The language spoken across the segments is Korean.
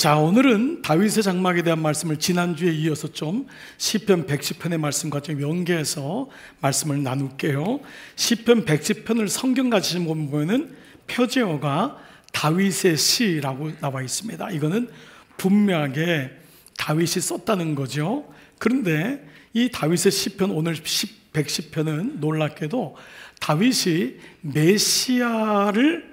자, 오늘은 다윗의 장막에 대한 말씀을 지난주에 이어서 좀 시편 110편의 말씀과 좀 연계해서 말씀을 나눌게요. 시편 110편을 성경 가지신 분 보면은 표제어가 다윗의 시라고 나와 있습니다. 이거는 분명하게 다윗이 썼다는 거죠. 그런데 이 다윗의 시편, 오늘 110편은 놀랍게도 다윗이 메시아를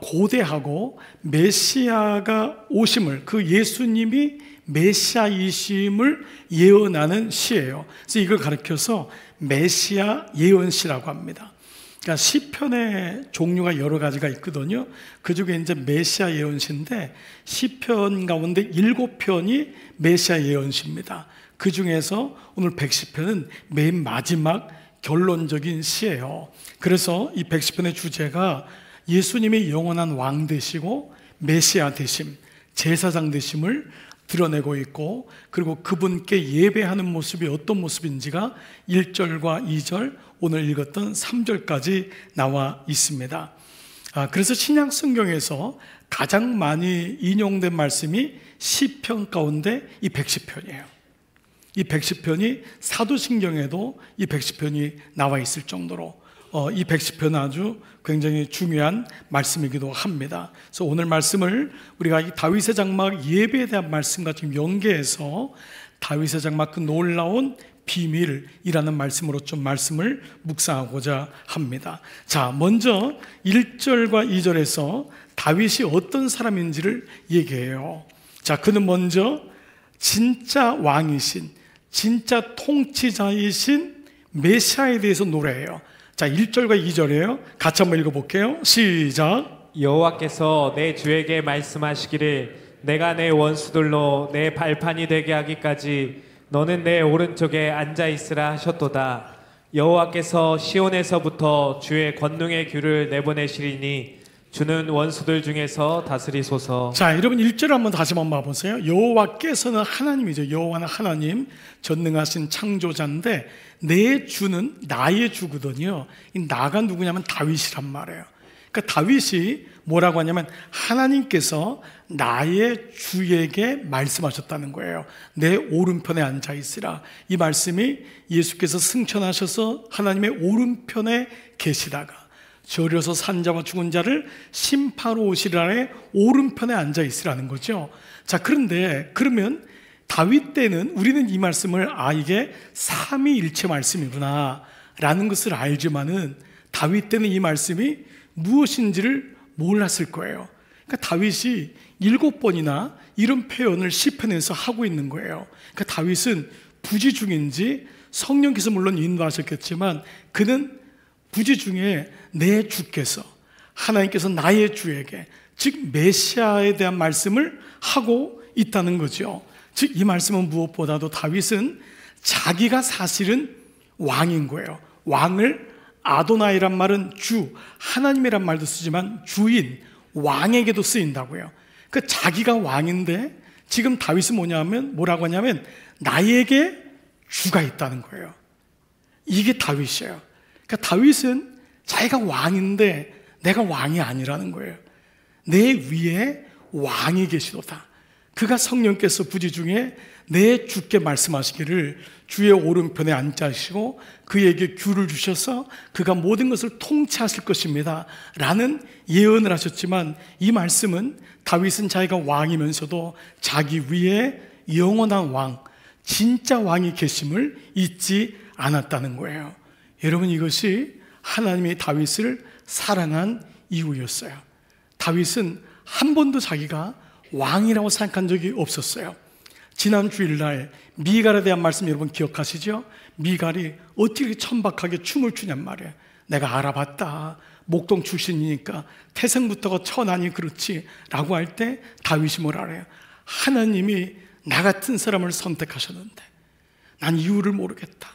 고대하고 메시아가 오심을, 그 예수님이 메시아이심을 예언하는 시예요. 그래서 이걸 가리켜서 메시아 예언시라고 합니다. 그러니까 시편의 종류가 여러 가지가 있거든요. 그 중에 이제 메시아 예언시인데 시편 가운데 7편이 메시아 예언시입니다. 그 중에서 오늘 110편은 맨 마지막 결론적인 시예요. 그래서 이 110편의 주제가 예수님이 영원한 왕 되시고 메시아 되심, 제사장 되심을 드러내고 있고, 그리고 그분께 예배하는 모습이 어떤 모습인지가 1절과 2절, 오늘 읽었던 3절까지 나와 있습니다. 그래서 신약 성경에서 가장 많이 인용된 말씀이 시편 가운데 이 110편이에요. 이 110편이 사도신경에도 이 110편이 나와 있을 정도로 이 110편은 아주 굉장히 중요한 말씀이기도 합니다. 그래서 오늘 말씀을 우리가 이 다윗의 장막 예배에 대한 말씀과 지금 연계해서 다윗의 장막 그 놀라운 비밀이라는 말씀으로 좀 말씀을 묵상하고자 합니다. 자, 먼저 1절과 2절에서 다윗이 어떤 사람인지를 얘기해요. 자, 그는 먼저 진짜 왕이신, 진짜 통치자이신 메시아에 대해서 노래해요. 자, 1절과 2절이에요. 같이 한번 읽어볼게요. 시작. 여호와께서 내 주에게 말씀하시기를 내가 내 원수들로 내 발판이 되게 하기까지 너는 내 오른쪽에 앉아있으라 하셨도다. 여호와께서 시온에서부터 주의 권능의 귤을 내보내시리니 주는 원수들 중에서 다스리소서. 자, 여러분 1절 한번 다시 한번 봐보세요. 여호와께서는 하나님이죠. 여호와는 하나님, 전능하신 창조자인데 내 주는 나의 주거든요. 이 나가 누구냐면 다윗이란 말이에요. 그러니까 다윗이 뭐라고 하냐면 하나님께서 나의 주에게 말씀하셨다는 거예요. 내 오른편에 앉아있으라. 이 말씀이 예수께서 승천하셔서 하나님의 오른편에 계시다가 절여서 산 자와 죽은 자를 심판하러 오시라의 오른편에 앉아있으라는 거죠. 자, 그런데 그러면 다윗 때는 우리는 이 말씀을 이게 삼위일체 말씀이구나 라는 것을 알지만은 다윗 때는 이 말씀이 무엇인지를 몰랐을 거예요. 그러니까 다윗이 7번이나 이런 표현을 시편에서 하고 있는 거예요. 그러니까 다윗은 부지 중인지 성령께서 물론 인도하셨겠지만 그는 부지 중에 내 주께서, 하나님께서 나의 주에게, 즉 메시아에 대한 말씀을 하고 있다는 거죠. 즉 이 말씀은 무엇보다도 다윗은 자기가 사실은 왕인 거예요. 왕을 아도나이란 말은 주, 하나님이란 말도 쓰지만 주인, 왕에게도 쓰인다고요. 그 자기가 왕인데 지금 다윗은 뭐라고 하냐면 나에게 주가 있다는 거예요. 이게 다윗이에요. 그러니까 다윗은 자기가 왕인데 내가 왕이 아니라는 거예요. 내 위에 왕이 계시도다. 그가 성령께서 부지 중에 내 주께 말씀하시기를 주의 오른편에 앉으시고 그에게 귤을 주셔서 그가 모든 것을 통치하실 것입니다 라는 예언을 하셨지만 이 말씀은 다윗은 자기가 왕이면서도 자기 위에 영원한 왕, 진짜 왕이 계심을 잊지 않았다는 거예요. 여러분, 이것이 하나님이 다윗을 사랑한 이유였어요. 다윗은 한 번도 자기가 왕이라고 생각한 적이 없었어요. 지난 주일날 미갈에 대한 말씀 여러분 기억하시죠? 미갈이 어떻게 천박하게 춤을 추냔 말이에요. 내가 알아봤다. 목동 출신이니까 태생부터가 천하니 그렇지 라고 할 때 다윗이 뭐라 그래요? 하나님이 나 같은 사람을 선택하셨는데 난 이유를 모르겠다.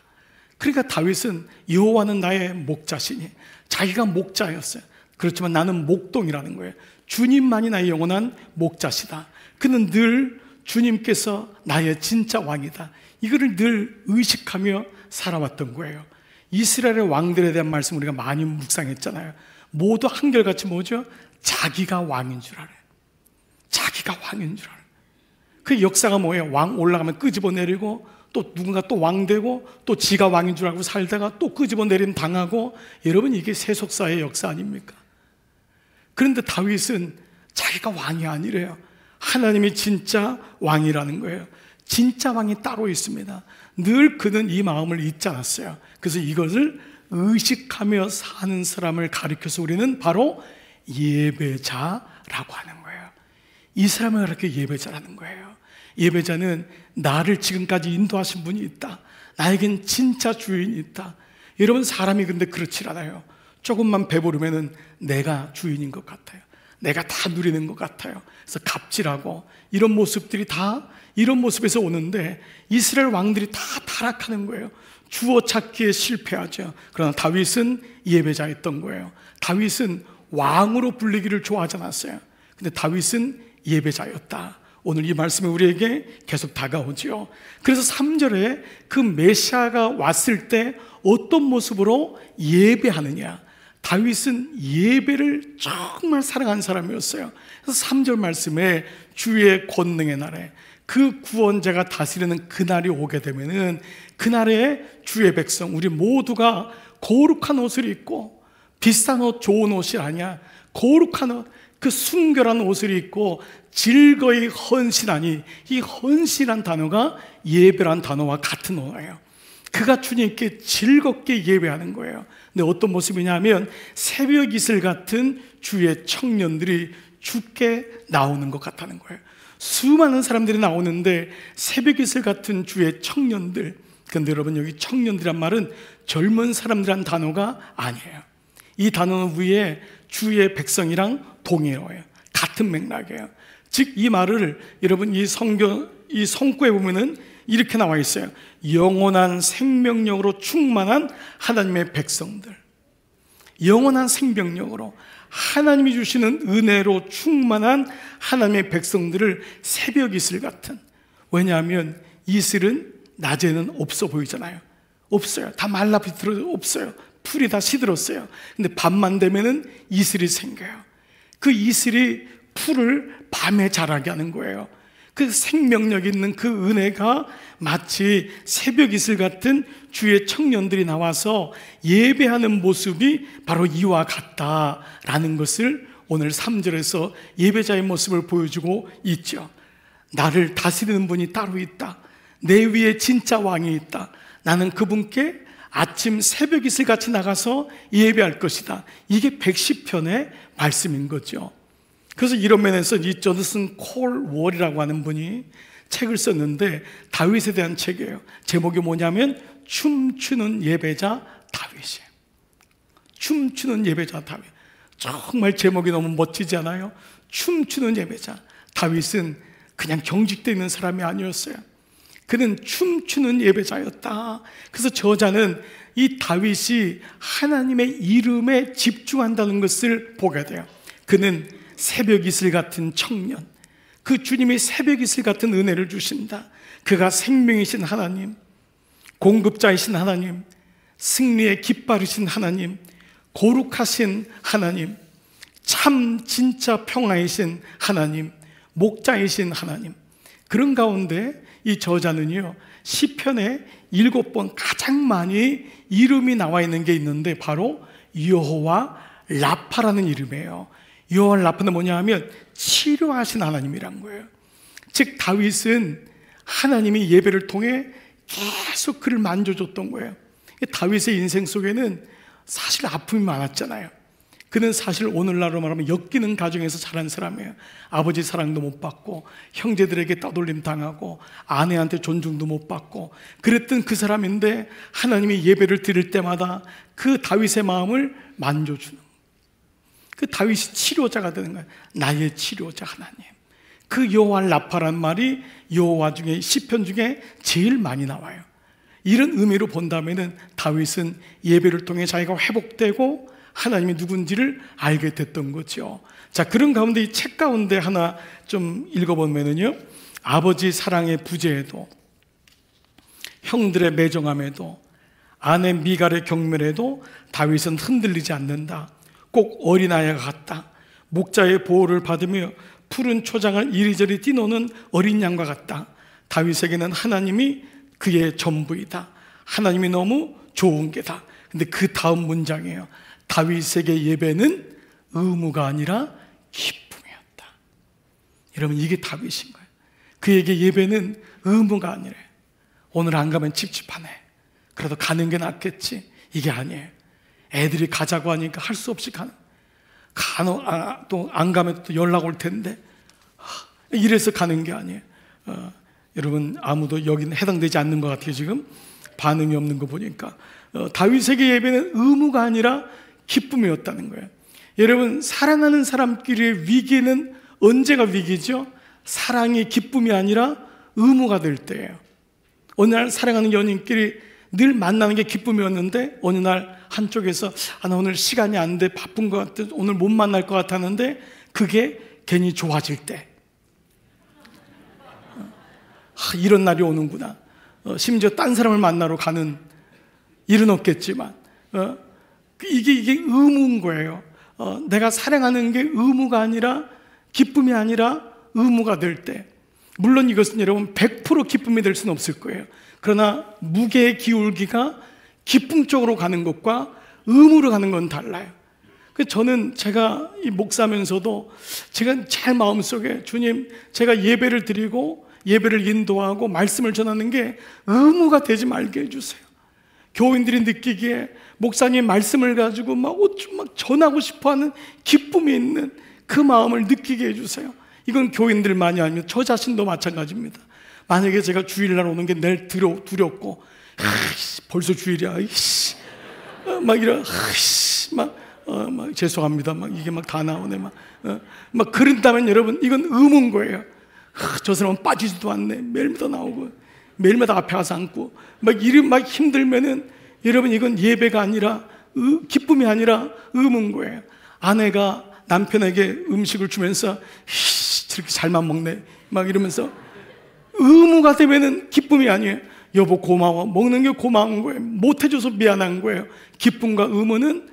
그러니까 다윗은 여호와는 나의 목자시니, 자기가 목자였어요. 그렇지만 나는 목동이라는 거예요. 주님만이 나의 영원한 목자시다. 그는 늘 주님께서 나의 진짜 왕이다. 이거를 늘 의식하며 살아왔던 거예요. 이스라엘의 왕들에 대한 말씀 우리가 많이 묵상했잖아요. 모두 한결같이 뭐죠? 자기가 왕인 줄 알아요. 자기가 왕인 줄 알아요. 그 역사가 뭐예요? 왕 올라가면 끄집어내리고, 또 누군가 또 왕 되고, 또 지가 왕인 줄 알고 살다가 또 끄집어내림 당하고. 여러분, 이게 세속사의 역사 아닙니까? 그런데 다윗은 자기가 왕이 아니래요. 하나님이 진짜 왕이라는 거예요. 진짜 왕이 따로 있습니다. 늘 그는 이 마음을 잊지 않았어요. 그래서 이것을 의식하며 사는 사람을 가리켜서 우리는 바로 예배자라고 하는 거예요. 이 사람을 그렇게 예배자라는 거예요. 예배자는 나를 지금까지 인도하신 분이 있다. 나에겐 진짜 주인이 있다. 여러분, 사람이 근데 그렇지 않아요. 조금만 배부르면 내가 주인인 것 같아요. 내가 다 누리는 것 같아요. 그래서 갑질하고 이런 모습들이 다 이런 모습에서 오는데, 이스라엘 왕들이 다 타락하는 거예요. 주어 찾기에 실패하죠. 그러나 다윗은 예배자였던 거예요. 다윗은 왕으로 불리기를 좋아하지 않았어요. 근데 다윗은 예배자였다. 오늘 이 말씀이 우리에게 계속 다가오죠. 그래서 3절에 그 메시아가 왔을 때 어떤 모습으로 예배하느냐, 다윗은 예배를 정말 사랑한 사람이었어요. 그래서 3절 말씀에 주의 권능의 날에, 그 구원자가 다스리는 그날이 오게 되면은 그날에 주의 백성, 우리 모두가 거룩한 옷을 입고, 비싼 옷, 좋은 옷이 아니야, 거룩한 옷, 그 순결한 옷을 입고 즐거이 헌신하니, 이 헌신한 단어가 예배란 단어와 같은 언어예요. 그가 주님께 즐겁게 예배하는 거예요. 근데 어떤 모습이냐면 새벽 이슬 같은 주의 청년들이 주께 나오는 것 같다는 거예요. 수많은 사람들이 나오는데 새벽 이슬 같은 주의 청년들. 근데 여러분, 여기 청년들이란 말은 젊은 사람들이란 단어가 아니에요. 이 단어는 위에 주의 백성이랑 동일어예요. 같은 맥락이에요. 즉, 이 말을 여러분, 이 성구에 보면은 이렇게 나와 있어요. 영원한 생명력으로 충만한 하나님의 백성들. 영원한 생명력으로 하나님이 주시는 은혜로 충만한 하나님의 백성들을 새벽 이슬 같은. 왜냐하면 이슬은 낮에는 없어 보이잖아요. 없어요. 다 말라비틀어 없어요. 풀이 다 시들었어요. 근데 밤만 되면은 이슬이 생겨요. 그 이슬이 풀을 밤에 자라게 하는 거예요. 그 생명력 있는 그 은혜가 마치 새벽 이슬 같은 주의 청년들이 나와서 예배하는 모습이 바로 이와 같다라는 것을 오늘 3절에서 예배자의 모습을 보여주고 있죠. 나를 다스리는 분이 따로 있다. 내 위에 진짜 왕이 있다. 나는 그분께 아침 새벽 이슬 같이 나가서 예배할 것이다. 이게 110편의 말씀인 거죠. 그래서 이런 면에서 이 조나선 콜월이라고 하는 분이 책을 썼는데, 다윗에 대한 책이에요. 제목이 뭐냐면 춤추는 예배자 다윗이에요. 춤추는 예배자 다윗. 정말 제목이 너무 멋지지 않아요? 춤추는 예배자. 다윗은 그냥 경직되어 있는 사람이 아니었어요. 그는 춤추는 예배자였다. 그래서 저자는 이 다윗이 하나님의 이름에 집중한다는 것을 보게 돼요. 그는 새벽 이슬 같은 청년, 그 주님이 새벽 이슬 같은 은혜를 주신다. 그가 생명이신 하나님, 공급자이신 하나님, 승리의 깃발이신 하나님, 거룩하신 하나님, 참 진짜 평화이신 하나님, 목자이신 하나님. 그런 가운데 이 저자는요, 시편에 7번 가장 많이 이름이 나와 있는 게 있는데 바로 여호와 라파라는 이름이에요. 여호와 라파는 뭐냐 하면 치료하신 하나님이란 거예요. 즉, 다윗은 하나님이 예배를 통해 계속 그를 만져줬던 거예요. 다윗의 인생 속에는 사실 아픔이 많았잖아요. 그는 사실 오늘날로 말하면 엮이는 가정에서 자란 사람이에요. 아버지 사랑도 못 받고, 형제들에게 따돌림 당하고, 아내한테 존중도 못 받고, 그랬던 그 사람인데 하나님이 예배를 드릴 때마다 그 다윗의 마음을 만져주는, 그 다윗이 치료자가 되는 거예요. 나의 치료자 하나님. 그 여호와 라파란 말이 여호와 중에 시편 중에 제일 많이 나와요. 이런 의미로 본다면은 다윗은 예배를 통해 자기가 회복되고 하나님이 누군지를 알게 됐던 거죠. 자, 그런 가운데 이 책 가운데 하나 좀 읽어보면은요, 아버지 사랑의 부재에도, 형들의 매정함에도, 아내 미갈의 경멸에도 다윗은 흔들리지 않는다. 꼭 어린아이가 같다. 목자의 보호를 받으며 푸른 초장을 이리저리 뛰노는 어린 양과 같다. 다윗에게는 하나님이 그의 전부이다. 하나님이 너무 좋은 게다. 근데 그 다음 문장이에요. 다윗에게 예배는 의무가 아니라 기쁨이었다. 여러분, 이게 다윗인 거예요. 그에게 예배는 의무가 아니래. 오늘 안 가면 찝찝하네. 그래도 가는 게 낫겠지. 이게 아니에요. 애들이 가자고 하니까 할 수 없이 가는. 또 안 가면 또 연락 올 텐데. 이래서 가는 게 아니에요. 여러분, 아무도 여기는 해당되지 않는 것 같아요. 지금 반응이 없는 거 보니까. 다윗에게 예배는 의무가 아니라 기쁨이었다는 거예요. 여러분, 사랑하는 사람끼리의 위기는 언제가 위기죠? 사랑이 기쁨이 아니라 의무가 될 때예요. 어느 날 사랑하는 연인끼리 늘 만나는 게 기쁨이었는데 어느 날 한쪽에서 나 오늘 시간이 안 돼, 바쁜 것 같아, 오늘 못 만날 것 같았는데 그게 괜히 좋아질 때, 이런 날이 오는구나. 심지어 딴 사람을 만나러 가는 일은 없겠지만 이게 의무인 거예요. 내가 사랑하는 게 의무가 아니라 기쁨이 아니라 의무가 될 때, 물론 이것은 여러분 100% 기쁨이 될 수는 없을 거예요. 그러나 무게의 기울기가 기쁨 쪽으로 가는 것과 의무로 가는 건 달라요. 저는 제가 이 목사면서도 제가 제 마음속에 주님, 제가 예배를 드리고 예배를 인도하고 말씀을 전하는 게 의무가 되지 말게 해주세요. 교인들이 느끼기에 목사님 말씀을 가지고 막 전하고 싶어하는 기쁨이 있는 그 마음을 느끼게 해주세요. 이건 교인들만이 아니면 저 자신도 마찬가지입니다. 만약에 제가 주일날 오는 게 내일 두렵고 벌써 주일이야 막 이런 막 죄송합니다 막 이게 막 다 나오네 막 그런다면 여러분, 이건 의무인 거예요. 저 사람은 빠지지도 않네. 매일마다 나오고 매일마다 앞에 가서 앉고 막 힘들면은 여러분, 이건 예배가 아니라 기쁨이 아니라 의무인 거예요. 아내가 남편에게 음식을 주면서 저렇게 잘만 먹네 막 이러면서 의무가 되면은 기쁨이 아니에요. 여보 고마워. 먹는 게 고마운 거예요. 못 해줘서 미안한 거예요. 기쁨과 의무는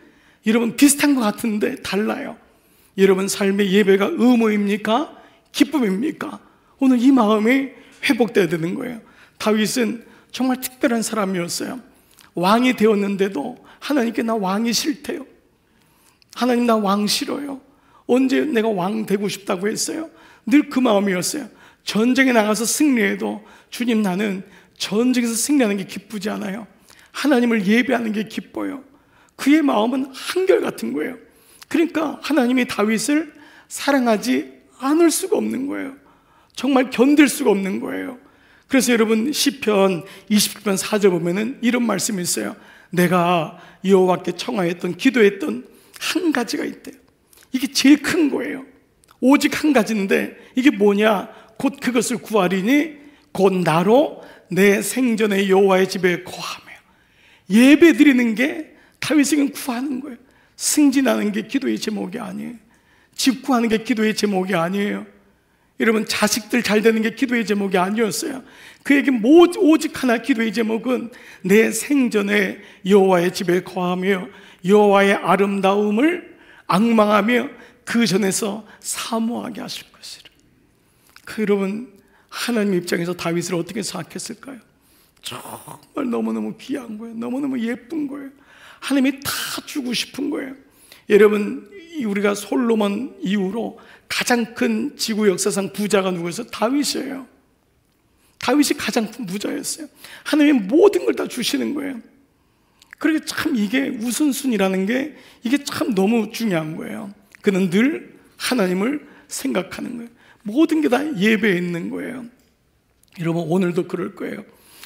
여러분 비슷한 것 같은데 달라요. 여러분 삶의 예배가 의무입니까? 기쁨입니까? 오늘 이 마음이 회복돼야 되는 거예요. 다윗은 정말 특별한 사람이었어요. 왕이 되었는데도 하나님께 나 왕이 싫대요. 하나님, 나 왕 싫어요. 언제 내가 왕 되고 싶다고 했어요? 늘 그 마음이었어요. 전쟁에 나가서 승리해도 주님, 나는 전쟁에서 승리하는 게 기쁘지 않아요. 하나님을 예배하는 게 기뻐요. 그의 마음은 한결같은 거예요. 그러니까 하나님이 다윗을 사랑하지 않을 수가 없는 거예요. 정말 견딜 수가 없는 거예요. 그래서 여러분, 시편 20편 4절 보면은 이런 말씀이 있어요. 내가 여호와께 청하였던 기도했던 한 가지가 있대요. 이게 제일 큰 거예요. 오직 한 가지인데 이게 뭐냐? 곧 그것을 구하리니 곧 나로 내 생전에 여호와의 집에 거하며. 예배 드리는 게 다윗에게는 구하는 거예요. 승진하는 게 기도의 제목이 아니에요. 집 구하는 게 기도의 제목이 아니에요. 여러분, 자식들 잘 되는 게 기도의 제목이 아니었어요. 그에게 오직 하나 기도의 제목은 내 생전에 여호와의 집에 거하며 여호와의 아름다움을 앙망하며 그 전에서 사모하게 하실 것이라. 여러분, 하나님 입장에서 다윗을 어떻게 생각했을까요? 정말 너무너무 귀한 거예요. 너무너무 예쁜 거예요. 하나님이 다 주고 싶은 거예요. 여러분, 우리가 솔로몬 이후로 가장 큰 지구 역사상 부자가 누구였어요? 다윗이에요. 다윗이 가장 큰 부자였어요. 하나님이 모든 걸 다 주시는 거예요. 그러니까 참 이게 우선순위라는 게 이게 참 너무 중요한 거예요. 그는 늘 하나님을 생각하는 거예요. 모든 게 다 예배에 있는 거예요. 여러분, 오늘도 그럴 거예요.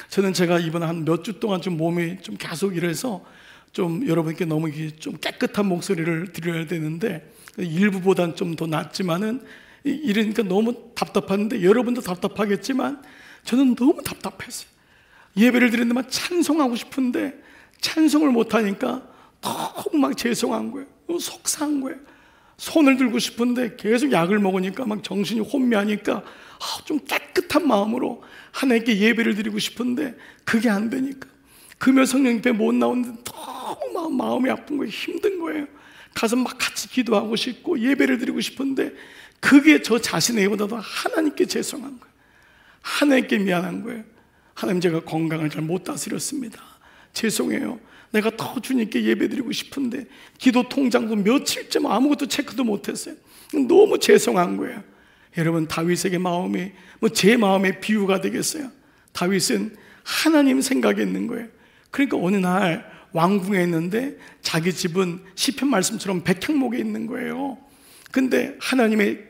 저는 제가 이번 한 몇 주 동안 좀 몸이 좀 계속 이래서 좀 여러분께 너무 좀 깨끗한 목소리를 드려야 되는데 일부보단 좀 더 낫지만은 이러니까 너무 답답한데 여러분도 답답하겠지만 저는 너무 답답했어요. 예배를 드리는데만 찬송하고 싶은데 찬송을 못하니까 너무 막 죄송한 거예요. 속상한 거예요. 손을 들고 싶은데 계속 약을 먹으니까 막 정신이 혼미하니까 좀 깨끗한 마음으로 하나님께 예배를 드리고 싶은데 그게 안 되니까 금요 성령 집에 못 나오는데 너무 마음이 아픈 거예요. 힘든 거예요. 가서 막 같이 기도하고 싶고 예배를 드리고 싶은데 그게 저 자신에게보다도 하나님께 죄송한 거예요. 하나님께 미안한 거예요. 하나님, 제가 건강을 잘 못 다스렸습니다. 죄송해요. 내가 더 주님께 예배드리고 싶은데 기도 통장도 며칠째 아무것도 체크도 못했어요. 너무 죄송한 거예요. 여러분, 다윗에게 마음이 제 마음의 비유가 되겠어요. 다윗은 하나님 생각했는 거예요. 그러니까 어느 날 왕궁에 있는데 자기 집은 시편 말씀처럼 백향목에 있는 거예요. 근데 하나님의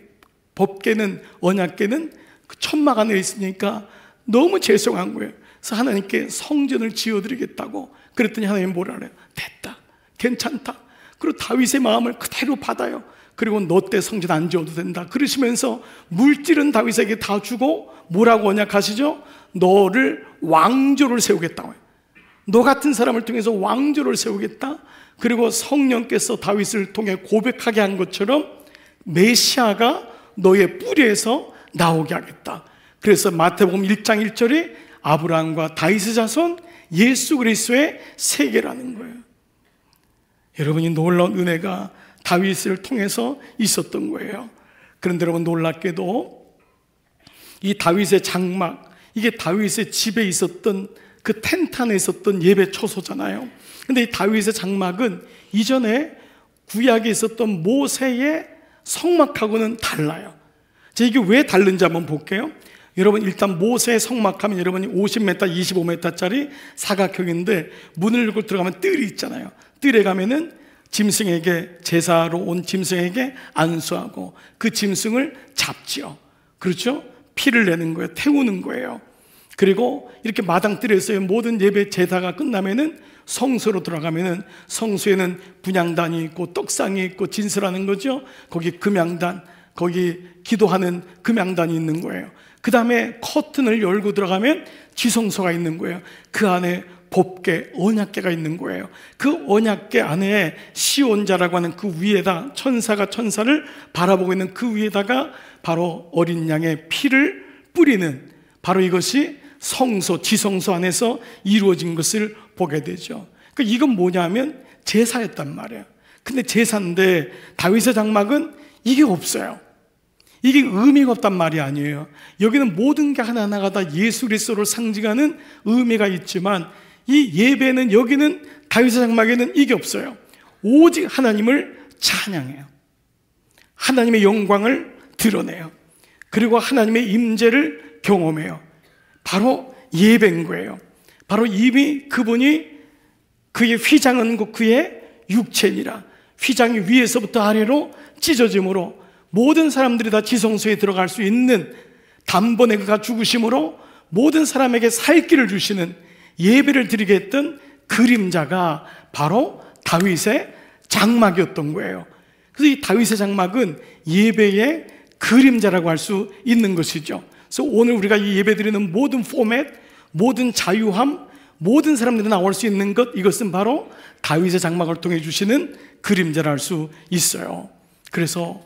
법궤는, 언약궤는 그 천막 안에 있으니까 너무 죄송한 거예요. 그래서 하나님께 성전을 지어드리겠다고 그랬더니 하나님이 뭐라 그래요? 됐다, 괜찮다. 그리고 다윗의 마음을 그대로 받아요. 그리고 너 때 성전 안 지어도 된다 그러시면서 물질은 다윗에게 다 주고 뭐라고 언약하시죠? 너를 왕조를 세우겠다고 해요. 너 같은 사람을 통해서 왕조를 세우겠다. 그리고 성령께서 다윗을 통해 고백하게 한 것처럼 메시아가 너의 뿌리에서 나오게 하겠다. 그래서 마태복음 1장 1절에 아브라함과 다윗의 자손 예수 그리스도의 세계라는 거예요. 여러분이 놀라운 은혜가 다윗을 통해서 있었던 거예요. 그런데 여러분, 놀랍게도 이 다윗의 장막, 이게 다윗의 집에 있었던 그 텐트 안에 있었던 예배 처소잖아요. 근데 이 다윗의 장막은 이전에 구약에 있었던 모세의 성막하고는 달라요. 자, 이게 왜 다른지 한번 볼게요. 여러분, 일단 모세의 성막하면 여러분이 50m, 25m짜리 사각형인데 문을 열고 들어가면 뜰이 있잖아요. 뜰에 가면은 짐승에게, 제사로 온 짐승에게 안수하고 그 짐승을 잡지요. 그렇죠? 피를 내는 거예요. 태우는 거예요. 그리고 이렇게 마당뜰에서의 모든 예배 제사가 끝나면은 성소로 들어가면은 성소에는 분향단이 있고 떡상이 있고 진설하는 거죠. 거기 금향단, 거기 기도하는 금향단이 있는 거예요. 그 다음에 커튼을 열고 들어가면 지성소가 있는 거예요. 그 안에 법궤, 언약궤가 있는 거예요. 그 언약궤 안에 시온자라고 하는 그 위에다 천사가 천사를 바라보고 있는 그 위에다가 바로 어린 양의 피를 뿌리는, 바로 이것이 성소, 지성소 안에서 이루어진 것을 보게 되죠. 그러니까 이건 뭐냐면 제사였단 말이에요. 근데 제사인데 다윗의 장막은 이게 없어요. 이게 의미가 없단 말이 아니에요. 여기는 모든 게 하나하나가 다 예수 그리스도를 상징하는 의미가 있지만 이 예배는, 여기는 다윗의 장막에는 이게 없어요. 오직 하나님을 찬양해요. 하나님의 영광을 드러내요. 그리고 하나님의 임재를 경험해요. 바로 예배인 거예요. 바로 이미 그분이 그의 휘장은 그의 육체니라. 휘장이 위에서부터 아래로 찢어짐으로 모든 사람들이 다 지성소에 들어갈 수 있는, 단번에 그가 죽으심으로 모든 사람에게 살 길을 주시는, 예배를 드리게 했던 그림자가 바로 다윗의 장막이었던 거예요. 그래서 이 다윗의 장막은 예배의 그림자라고 할 수 있는 것이죠. 그래서 오늘 우리가 이 예배 드리는 모든 포맷, 모든 자유함, 모든 사람들이 나올 수 있는 것, 이것은 바로 다윗의 장막을 통해 주시는 그림자라 할 수 있어요. 그래서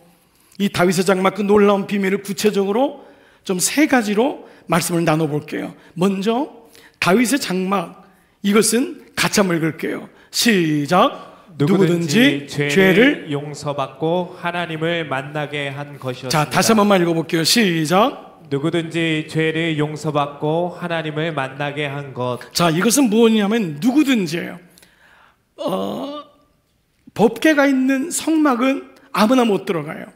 이 다윗의 장막 그 놀라운 비밀을 구체적으로 좀 세 가지로 말씀을 나눠볼게요. 먼저 다윗의 장막, 이것은 같이 한번 읽을게요. 시작. 누구든지 죄를 용서받고 하나님을 만나게 한 것이었습니다. 자, 다시 한 번만 읽어볼게요. 시작. 누구든지 죄를 용서받고 하나님을 만나게 한 것. 자, 이것은 무엇이냐면 누구든지예요. 법궤가 있는 성막은 아무나 못 들어가요.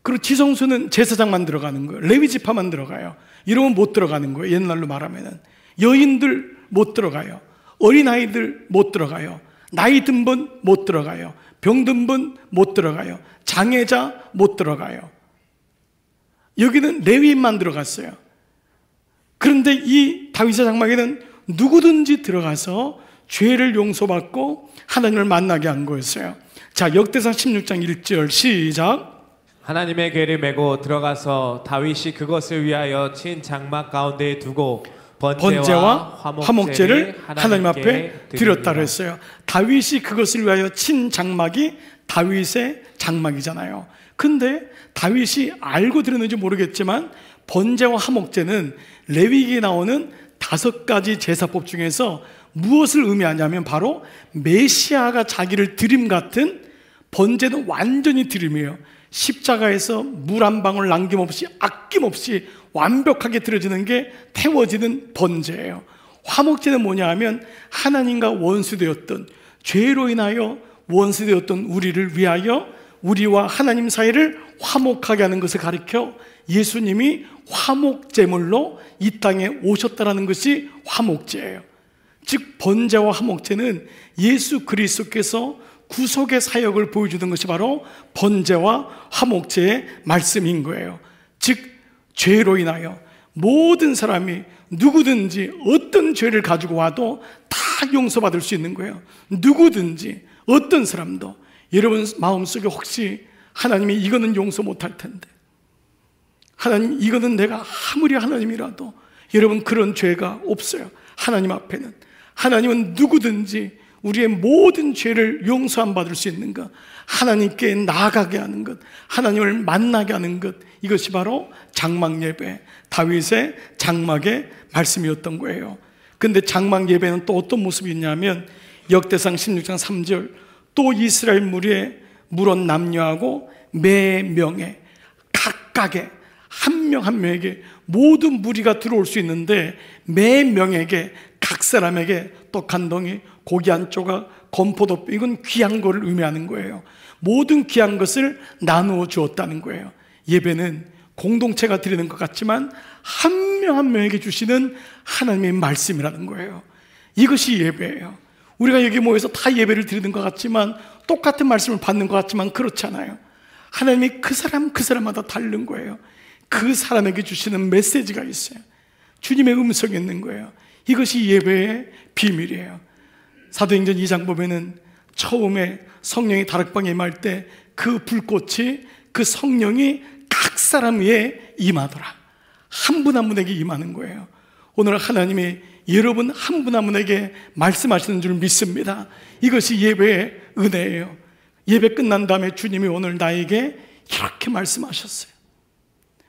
그리고 지성소는 제사장만 들어가는 거예요. 레위 지파만 들어가요. 이러면 못 들어가는 거예요. 옛날로 말하면은 여인들 못 들어가요. 어린아이들 못 들어가요. 나이 든 분 못 들어가요. 병든 분 못 들어가요. 장애자 못 들어가요. 여기는 레위인만 들어갔어요. 그런데 이 다윗의 장막에는 누구든지 들어가서 죄를 용서받고 하나님을 만나게 한 거였어요. 자, 역대상 16장 1절 시작. 하나님의 궤를 메고 들어가서 다윗이 그것을 위하여 친 장막 가운데에 두고 번제와 화목제를 하나님 앞에 드렸다 그랬어요. 다윗이 그것을 위하여 친 장막이 다윗의 장막이잖아요. 근데 다윗이 알고 들었는지 모르겠지만 번제와 화목제는 레위기에 나오는 5가지 제사법 중에서 무엇을 의미하냐면 바로 메시아가 자기를 드림 같은 번제는 완전히 드림이에요. 십자가에서 물 한 방울 남김없이 아낌없이 완벽하게 드려지는 게 태워지는 번제예요. 화목제는 뭐냐 하면 하나님과 원수되었던, 죄로 인하여 원수되었던 우리를 위하여 우리와 하나님 사이를 화목하게 하는 것을 가리켜 예수님이 화목제물로 이 땅에 오셨다라는 것이 화목제예요. 즉 번제와 화목제는 예수 그리스도께서 구속의 사역을 보여주는 것이 바로 번제와 화목제의 말씀인 거예요. 즉 죄로 인하여 모든 사람이 누구든지 어떤 죄를 가지고 와도 다 용서받을 수 있는 거예요. 누구든지 어떤 사람도. 여러분 마음속에 혹시 하나님이 이거는 용서 못할 텐데, 하나님 이거는 내가 아무리 하나님이라도, 여러분 그런 죄가 없어요. 하나님 앞에는. 하나님은 누구든지 우리의 모든 죄를 용서 안 받을 수 있는 것, 하나님께 나아가게 하는 것, 하나님을 만나게 하는 것, 이것이 바로 장막 예배, 다윗의 장막의 말씀이었던 거예요. 근데 장막 예배는 또 어떤 모습이 있냐면 역대상 16장 3절, 또 이스라엘 무리에 물은 남녀하고 매 명에 각각의 한 명 한 명에게 모든 무리가 들어올 수 있는데 매 명에게 각 사람에게 떡 한 덩이, 고기 한 조각, 건포도, 이건 귀한 것을 의미하는 거예요. 모든 귀한 것을 나누어 주었다는 거예요. 예배는 공동체가 드리는 것 같지만 한 명 한 명에게 주시는 하나님의 말씀이라는 거예요. 이것이 예배예요. 우리가 여기 모여서 다 예배를 드리는 것 같지만, 똑같은 말씀을 받는 것 같지만 그렇잖아요. 하나님이 그 사람마다 다른 거예요. 그 사람에게 주시는 메시지가 있어요. 주님의 음성이 있는 거예요. 이것이 예배의 비밀이에요. 사도행전 2장 보면은 처음에 성령이 다락방에 임할 때 그 불꽃이, 그 성령이 각 사람 위에 임하더라. 한 분 한 분에게 임하는 거예요. 오늘 하나님이 여러분 한 분 한 분에게 말씀하시는 줄 믿습니다. 이것이 예배의 은혜예요. 예배 끝난 다음에 주님이 오늘 나에게 이렇게 말씀하셨어요.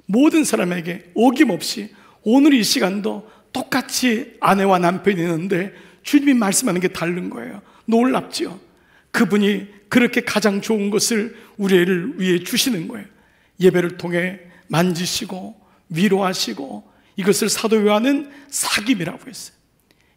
모든 사람에게 어김없이 오늘 이 시간도 똑같이 아내와 남편이 있는데 주님이 말씀하는 게 다른 거예요. 놀랍지요? 그분이 그렇게 가장 좋은 것을 우리를 위해 주시는 거예요. 예배를 통해 만지시고 위로하시고, 이것을 사도 요한은 사귐이라고 했어요.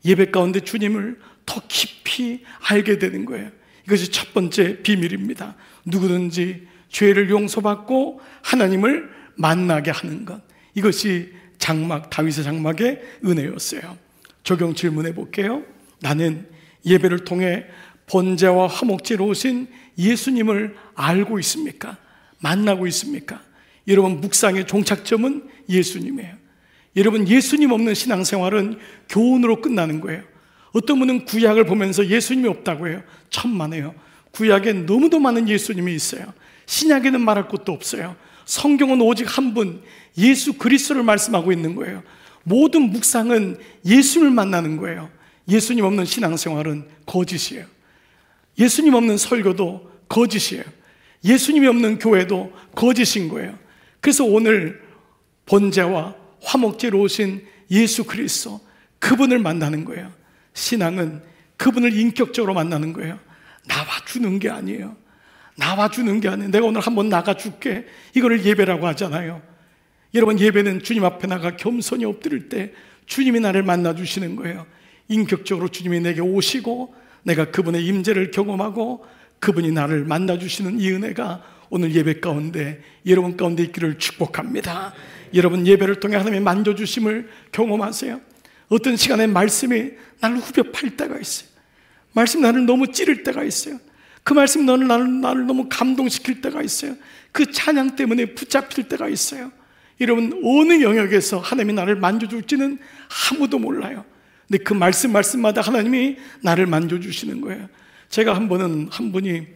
예배 가운데 주님을 더 깊이 알게 되는 거예요. 이것이 첫 번째 비밀입니다. 누구든지 죄를 용서받고 하나님을 만나게 하는 것, 이것이 장막, 다윗의 장막의 은혜였어요. 적용 질문해 볼게요. 나는 예배를 통해 번제와 화목제로 오신 예수님을 알고 있습니까? 만나고 있습니까? 여러분 묵상의 종착점은 예수님이에요. 여러분 예수님 없는 신앙생활은 교훈으로 끝나는 거예요. 어떤 분은 구약을 보면서 예수님이 없다고 해요. 천만에요. 구약에 너무도 많은 예수님이 있어요. 신약에는 말할 것도 없어요. 성경은 오직 한 분, 예수 그리스도를 말씀하고 있는 거예요. 모든 묵상은 예수님을 만나는 거예요. 예수님 없는 신앙생활은 거짓이에요. 예수님 없는 설교도 거짓이에요. 예수님이 없는 교회도 거짓인 거예요. 그래서 오늘 번제와 화목제로 오신 예수 그리스도, 그분을 만나는 거예요. 신앙은 그분을 인격적으로 만나는 거예요. 나와 주는 게 아니에요. 나와 주는 게 아니에요. 내가 오늘 한번 나가 줄게, 이거를 예배라고 하잖아요. 여러분 예배는 주님 앞에 나가 겸손히 엎드릴 때 주님이 나를 만나 주시는 거예요. 인격적으로 주님이 내게 오시고 내가 그분의 임재를 경험하고 그분이 나를 만나 주시는 이 은혜가 오늘 예배 가운데 여러분 가운데 있기를 축복합니다. 여러분 예배를 통해 하나님의 만져주심을 경험하세요. 어떤 시간에 말씀이 나를 후벼 팔 때가 있어요. 말씀이 나를 너무 찌를 때가 있어요. 그 말씀이 나를 너무 감동시킬 때가 있어요. 그 찬양 때문에 붙잡힐 때가 있어요. 여러분 어느 영역에서 하나님이 나를 만져줄지는 아무도 몰라요. 근데 그 말씀마다 하나님이 나를 만져주시는 거예요. 제가 한 분이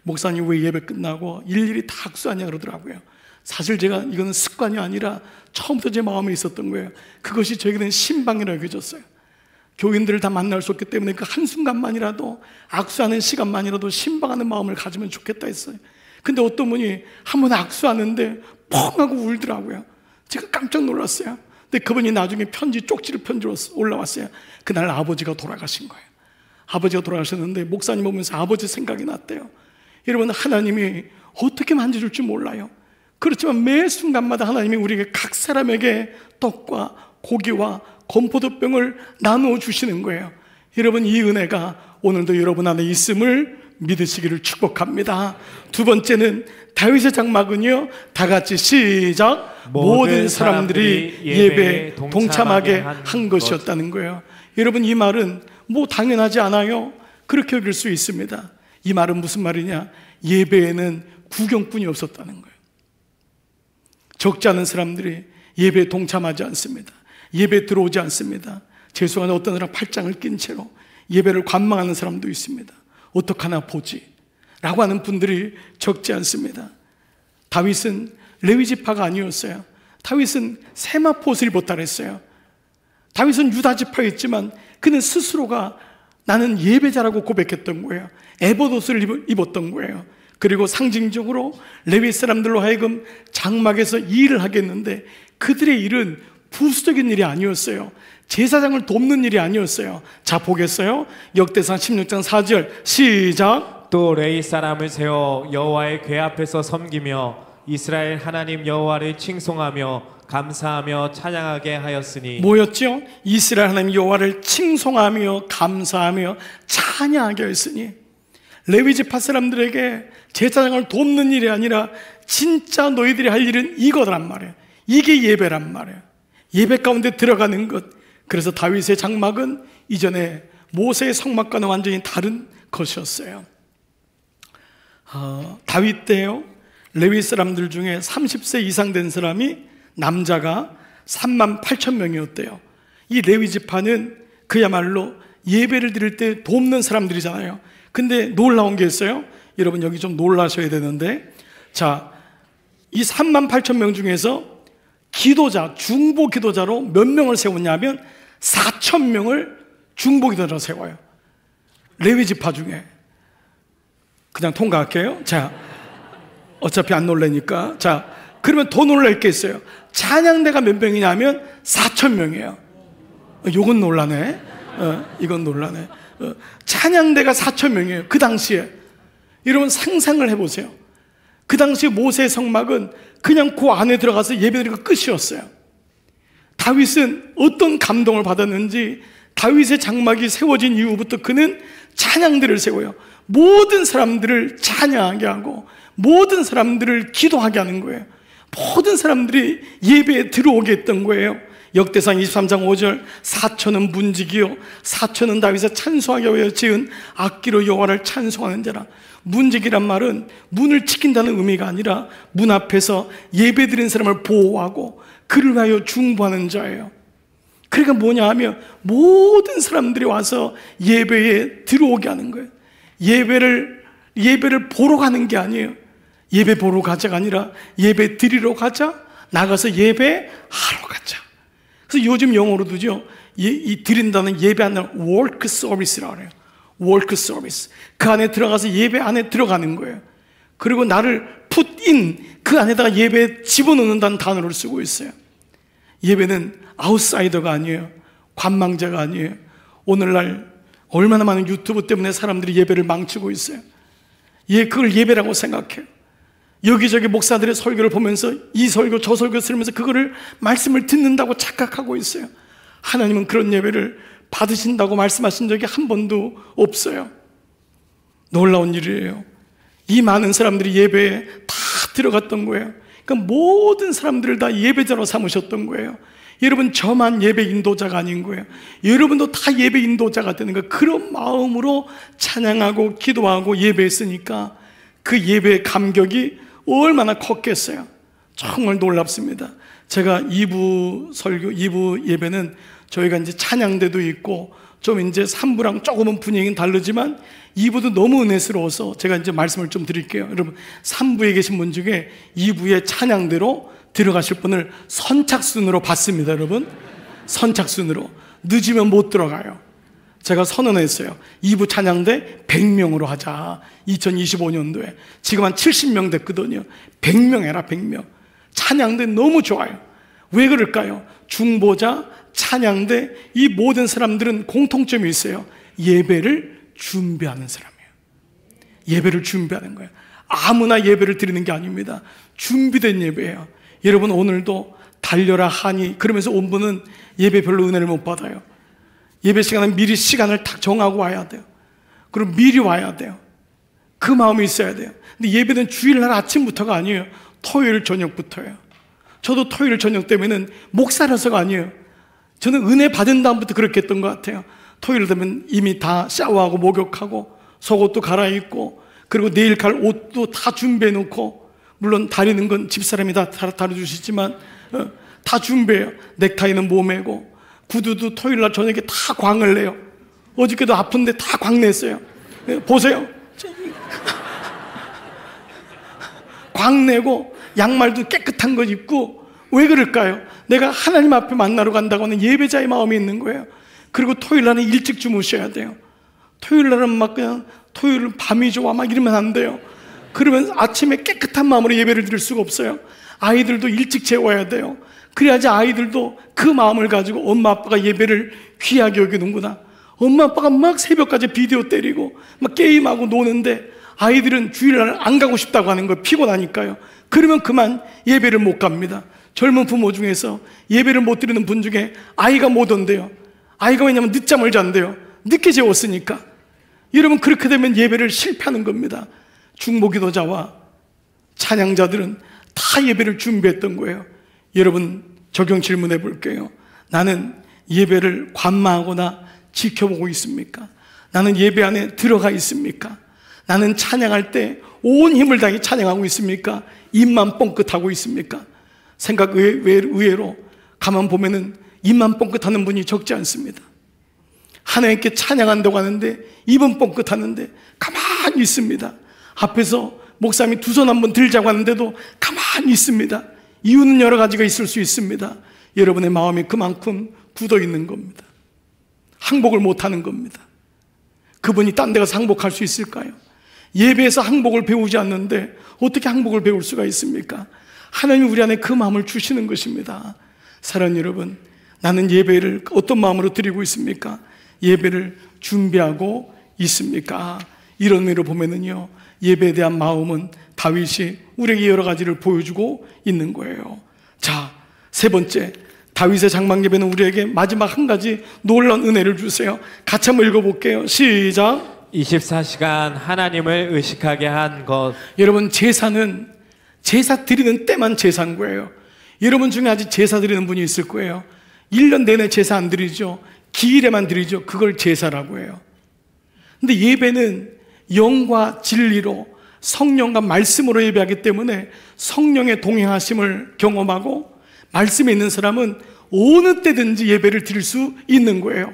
목사님 왜 예배 끝나고 일일이 다 악수하냐 그러더라고요. 사실 제가 이거는 습관이 아니라 처음부터 제 마음에 있었던 거예요. 그것이 저에게는 신방이라고 여겨졌어요. 교인들을 다 만날 수 없기 때문에 그 한순간만이라도 악수하는 시간만이라도 신방하는 마음을 가지면 좋겠다 했어요. 근데 어떤 분이 한 번 악수하는데 펑 하고 울더라고요. 제가 깜짝 놀랐어요. 근데 그분이 나중에 쪽지를 편지로 올라왔어요. 그날 아버지가 돌아가신 거예요. 아버지가 돌아가셨는데 목사님 보면서 아버지 생각이 났대요. 여러분, 하나님이 어떻게 만져줄지 몰라요. 그렇지만 매 순간마다 하나님이 우리에게 각 사람에게 떡과 고기와 건포도병을 나누어 주시는 거예요. 여러분, 이 은혜가 오늘도 여러분 안에 있음을 믿으시기를 축복합니다. 두 번째는 다윗의 장막은요, 다 같이 시작, 모든 사람들이 예배에 동참하게 한 것이었다는 거예요. 여러분, 이 말은 뭐 당연하지 않아요? 그렇게 여길 수 있습니다. 이 말은 무슨 말이냐? 예배에는 구경꾼이 없었다는 거예요. 적지 않은 사람들이 예배에 동참하지 않습니다. 예배에 들어오지 않습니다. 재수하는 어떤 사람 팔짱을 낀 채로 예배를 관망하는 사람도 있습니다. 어떡하나 보지 라고 하는 분들이 적지 않습니다. 다윗은 레위지파가 아니었어요. 다윗은 세마포옷을 입었다 그랬어요. 다윗은 유다지파였지만 그는 스스로가 나는 예배자라고 고백했던 거예요. 에봇옷을 입었던 거예요. 그리고 상징적으로 레위 사람들로 하여금 장막에서 일을 하겠는데, 그들의 일은 부수적인 일이 아니었어요. 제사장을 돕는 일이 아니었어요. 자, 보겠어요? 역대상 16장 4절 시작. 또 레위 사람을 세워 여호와의 궤 앞에서 섬기며 이스라엘 하나님 여호와를 칭송하며 감사하며 찬양하게 하였으니. 뭐였죠? 이스라엘 하나님 여호와를 칭송하며 감사하며 찬양하게 하였으니. 레위지파 사람들에게 제사장을 돕는 일이 아니라 진짜 너희들이 할 일은 이거란 말이에요. 이게 예배란 말이에요. 예배 가운데 들어가는 것. 그래서 다윗의 장막은 이전에 모세의 성막과는 완전히 다른 것이었어요. 다윗 때요, 레위 사람들 중에 30세 이상 된 사람이 남자가 38,000명이었대요. 이 레위 지파는 그야말로 예배를 드릴 때 돕는 사람들이잖아요. 근데 놀라운 게 있어요. 여러분, 여기 좀 놀라셔야 되는데, 자, 이 38,000명 중에서 기도자, 중보 기도자로 몇 명을 세웠냐면 4,000명을 중보 기도자로 세워요. 레위 지파 중에. 그냥 통과할게요. 자, 어차피 안 놀라니까. 자, 그러면 더 놀랄 게 있어요. 찬양대가 몇 명이냐면 4,000명이에요. 이건 놀라네. 이건 놀라네. 찬양대가 4,000명이에요. 그 당시에. 여러분, 상상을 해보세요. 그 당시 모세의 성막은 그냥 그 안에 들어가서 예배드리고 끝이었어요. 다윗은 어떤 감동을 받았는지, 다윗의 장막이 세워진 이후부터 그는 찬양들을 세워요. 모든 사람들을 찬양하게 하고 모든 사람들을 기도하게 하는 거예요. 모든 사람들이 예배에 들어오게 했던 거예요. 역대상 23장 5절, 사천은 문지기요 사천은 다윗을 찬송하게 하여 지은 악기로 여호와를 찬송하는 자라. 문지기란 말은 문을 지킨다는 의미가 아니라 문 앞에서 예배드린 사람을 보호하고 그를 위하여 중보하는 자예요. 그러니까 뭐냐 하면 모든 사람들이 와서 예배에 들어오게 하는 거예요. 예배를 보러 가는 게 아니에요. 예배 보러 가자가 아니라 예배 드리러 가자, 나가서 예배하러 가자. 그래서 요즘 영어로도죠, 이 드린다는 예배하는 work service라고 해요. work service. 그 안에 들어가서 예배 안에 들어가는 거예요. 그리고 나를 put in, 그 안에다가 예배에 집어넣는다는 단어를 쓰고 있어요. 예배는 아웃사이더가 아니에요. 관망자가 아니에요. 오늘날 얼마나 많은 유튜브 때문에 사람들이 예배를 망치고 있어요. 그걸 예배라고 생각해요. 여기저기 목사들의 설교를 보면서 이 설교 저 설교 들으면서 그거를 말씀을 듣는다고 착각하고 있어요. 하나님은 그런 예배를 받으신다고 말씀하신 적이 한 번도 없어요. 놀라운 일이에요. 이 많은 사람들이 예배에 다 들어갔던 거예요. 그러니까 모든 사람들을 다 예배자로 삼으셨던 거예요. 여러분, 저만 예배 인도자가 아닌 거예요. 여러분도 다 예배 인도자가 되는 거예요. 그런 마음으로 찬양하고 기도하고 예배했으니까 그 예배의 감격이 얼마나 컸겠어요. 정말 놀랍습니다. 제가 2부 설교, 2부 예배는 저희가 이제 찬양대도 있고 좀 이제 3부랑 조금은 분위기는 다르지만 2부도 너무 은혜스러워서 제가 이제 말씀을 좀 드릴게요. 여러분, 3부에 계신 분 중에 2부의 찬양대로 들어가실 분을 선착순으로 받습니다. 여러분, 선착순으로. 늦으면 못 들어가요. 제가 선언했어요. 2부 찬양대 100명으로 하자. 2025년도에. 지금 한 70명 됐거든요. 100명 해라, 100명. 찬양대 너무 좋아요. 왜 그럴까요? 중보자, 찬양대, 이 모든 사람들은 공통점이 있어요. 예배를 준비하는 사람이에요. 예배를 준비하는 거예요. 아무나 예배를 드리는 게 아닙니다. 준비된 예배예요. 여러분 오늘도 달려라 하니 그러면서 온 분은 예배 별로 은혜를 못 받아요. 예배 시간은 미리 시간을 딱 정하고 와야 돼요. 그리고 미리 와야 돼요. 그 마음이 있어야 돼요. 근데 예배는 주일날 아침부터가 아니에요. 토요일 저녁부터예요. 저도 토요일 저녁 때문에는 목사라서가 아니에요. 저는 은혜 받은 다음부터 그렇게 했던 것 같아요. 토요일 되면 이미 다 샤워하고 목욕하고 속옷도 갈아입고 그리고 내일 갈 옷도 다 준비해 놓고, 물론 다리는 건 집사람이 다 다뤄주시지만 다 준비해요. 넥타이는 몸매고 구두도 토요일날 저녁에 다 광을 내요. 어저께도 아픈데 다 광 냈어요. 보세요. 광 내고 양말도 깨끗한 거 입고. 왜 그럴까요? 내가 하나님 앞에 만나러 간다고 하는 예배자의 마음이 있는 거예요. 그리고 토요일날은 일찍 주무셔야 돼요. 토요일날은 막 그냥 토요일은 밤이 좋아 막 이러면 안 돼요. 그러면 아침에 깨끗한 마음으로 예배를 드릴 수가 없어요. 아이들도 일찍 재워야 돼요. 그래야지 아이들도 그 마음을 가지고 엄마 아빠가 예배를 귀하게 여기는구나. 엄마 아빠가 막 새벽까지 비디오 때리고 막 게임하고 노는데 아이들은 주일날 안 가고 싶다고 하는 거예요. 피곤하니까요. 그러면 그만 예배를 못 갑니다. 젊은 부모 중에서 예배를 못 드리는 분 중에 아이가 못 온대요. 아이가 왜냐면 늦잠을 잔대요. 늦게 재웠으니까. 여러분 그렇게 되면 예배를 실패하는 겁니다. 중보기도자와 찬양자들은 다 예배를 준비했던 거예요. 여러분 적용 질문해 볼게요. 나는 예배를 관망하거나 지켜보고 있습니까? 나는 예배 안에 들어가 있습니까? 나는 찬양할 때 온 힘을 다해 찬양하고 있습니까? 입만 뻥끗하고 있습니까? 생각 의외로 가만 보면은 입만 뻥끗하는 분이 적지 않습니다. 하나님께 찬양한다고 하는데 입은 뻥끗하는데 가만히 있습니다. 앞에서 목사님이 두 손 한번 들자고 하는데도 가만히 있습니다. 이유는 여러 가지가 있을 수 있습니다. 여러분의 마음이 그만큼 굳어 있는 겁니다. 항복을 못하는 겁니다. 그분이 딴 데 가서 항복할 수 있을까요? 예배에서 항복을 배우지 않는데 어떻게 항복을 배울 수가 있습니까? 하나님이 우리 안에 그 마음을 주시는 것입니다. 사랑하는 여러분, 나는 예배를 어떤 마음으로 드리고 있습니까? 예배를 준비하고 있습니까? 이런 의미로 보면은요, 예배에 대한 마음은 다윗이 우리에게 여러 가지를 보여주고 있는 거예요. 자, 세 번째, 다윗의 장막 예배는 우리에게 마지막 한 가지 놀라운 은혜를 주세요. 같이 한번 읽어볼게요. 시작. 24시간 하나님을 의식하게 한 것. 여러분 제사는 제사 드리는 때만 제사인 거예요. 여러분 중에 아직 제사 드리는 분이 있을 거예요. 1년 내내 제사 안 드리죠. 기일에만 드리죠. 그걸 제사라고 해요. 근데 예배는 영과 진리로 성령과 말씀으로 예배하기 때문에 성령의 동행하심을 경험하고 말씀에 있는 사람은 어느 때든지 예배를 드릴 수 있는 거예요.